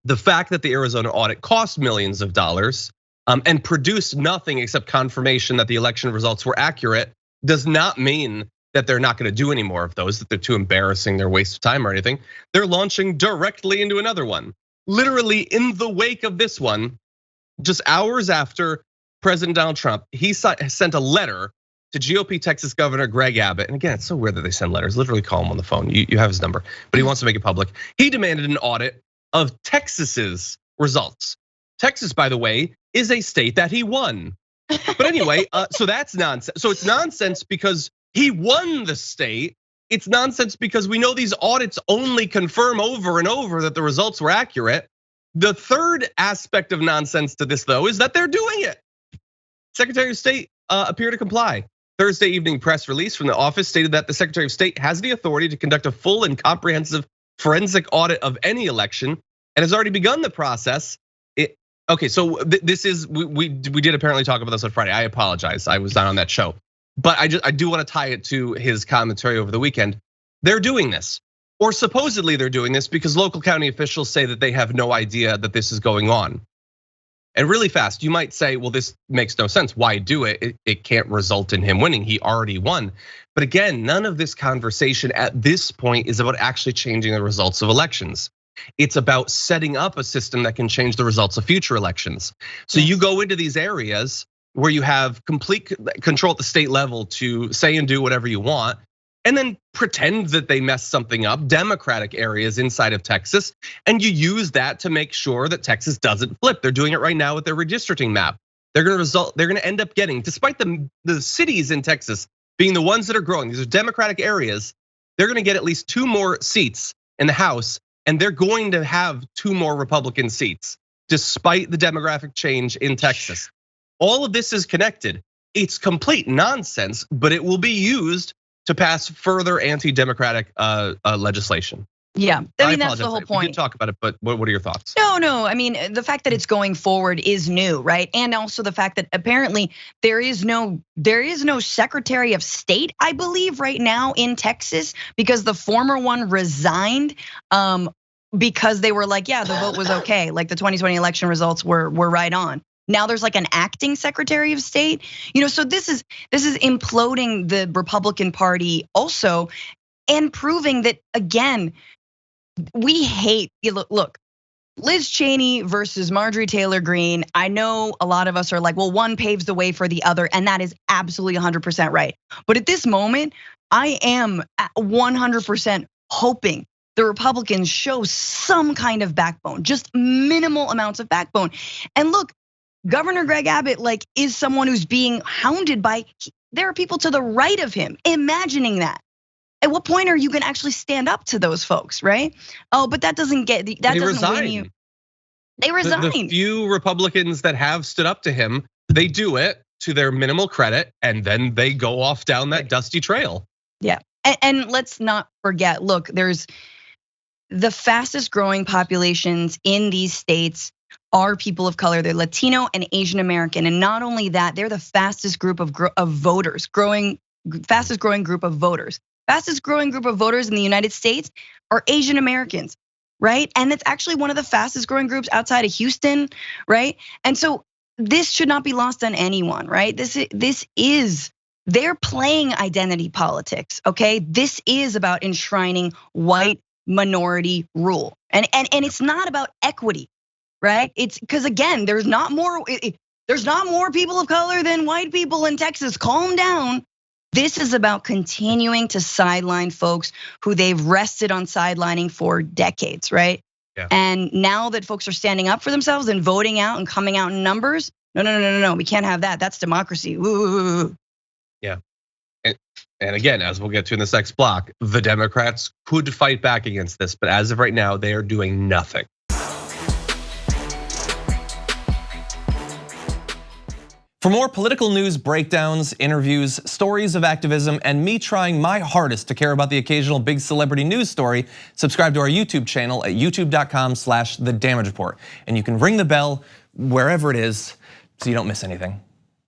The fact that the Arizona audit cost millions of dollars and produced nothing except confirmation that the election results were accurate does not mean that they're not going to do any more of those, that they're too embarrassing, they're a waste of time or anything. They're launching directly into another one. Literally in the wake of this one, just hours after President Donald Trump, he sent a letter to GOP Texas Governor Greg Abbott. And again, it's so weird that they send letters. Literally call him on the phone. You have his number, but he wants to make it public. He demanded an audit of Texas's results. Texas, by the way, is a state that he won. But anyway, so that's nonsense. So it's nonsense because he won the state. It's nonsense because we know these audits only confirm over and over that the results were accurate. The third aspect of nonsense to this, though, is that they're doing it. Secretary of State appeared to comply. Thursday evening press release from the office stated that the Secretary of State has the authority to conduct a full and comprehensive forensic audit of any election and has already begun the process. Okay, so this is, we did apparently talk about this on Friday. I apologize, I was not on that show. But I do want to tie it to his commentary over the weekend. They're doing this, or supposedly they're doing this because local county officials say that they have no idea that this is going on. And really fast, you might say, well, this makes no sense. Why do it? It can't result in him winning. He already won. But again, none of this conversation at this point is about actually changing the results of elections. It's about setting up a system that can change the results of future elections. So you go into these areas where you have complete control at the state level to say and do whatever you want, and then pretend that they mess something up, Democratic areas inside of Texas, and you use that to make sure that Texas doesn't flip. They're doing it right now with their redistricting map. They're gonna end up getting, despite the cities in Texas being the ones that are growing, these are Democratic areas, they're gonna get at least 2 more seats in the House, and they're going to have 2 more Republican seats, despite the demographic change in Texas. All of this is connected. It's complete nonsense, but it will be used to pass further anti-democratic legislation. Yeah, I mean, that's the whole point. We did talk about it, but what are your thoughts? No, I mean, the fact that it's going forward is new, right? And also the fact that apparently there is no Secretary of State, I believe, right now in Texas, because the former one resigned because they were like, yeah, the vote was okay. Like the 2020 election results were right on. Now there's like an acting Secretary of State, so this is imploding the Republican Party also, and proving that again, we hate. Look, Liz Cheney versus Marjorie Taylor Greene. I know a lot of us are like, well, one paves the way for the other, and that is absolutely 100% right. But at this moment, I am 100% hoping the Republicans show some kind of backbone, just minimal amounts of backbone. And look, Governor Greg Abbott is someone who's being hounded by, there are people to the right of him, imagining that. At what point are you gonna actually stand up to those folks, right? Oh, but that doesn't win you. They resigned. The few Republicans that have stood up to him, they do it to their minimal credit, and then they go off down that dusty trail. Yeah, and let's not forget, look, there's the fastest growing populations in these states are people of color. They're Latino and Asian American. And not only that, they're the fastest group of voters, fastest growing group of voters. Fastest growing group of voters in the United States are Asian Americans, right? And it's actually one of the fastest growing groups outside of Houston, right? And so this should not be lost on anyone, right? They're playing identity politics, okay? This is about enshrining white minority rule. And it's not about equity. Right? It's because again, there's not more people of color than white people in Texas. Calm down. This is about continuing to sideline folks who they've rested on sidelining for decades, right? Yeah. And now that folks are standing up for themselves and voting out and coming out in numbers, no, we can't have that. That's democracy. Ooh. Yeah. And again, as we'll get to in this next block, the Democrats could fight back against this, but as of right now, they are doing nothing. For more political news breakdowns, interviews, stories of activism, and me trying my hardest to care about the occasional big celebrity news story, subscribe to our YouTube channel at youtube.com/thedamagereport. And you can ring the bell wherever it is so you don't miss anything.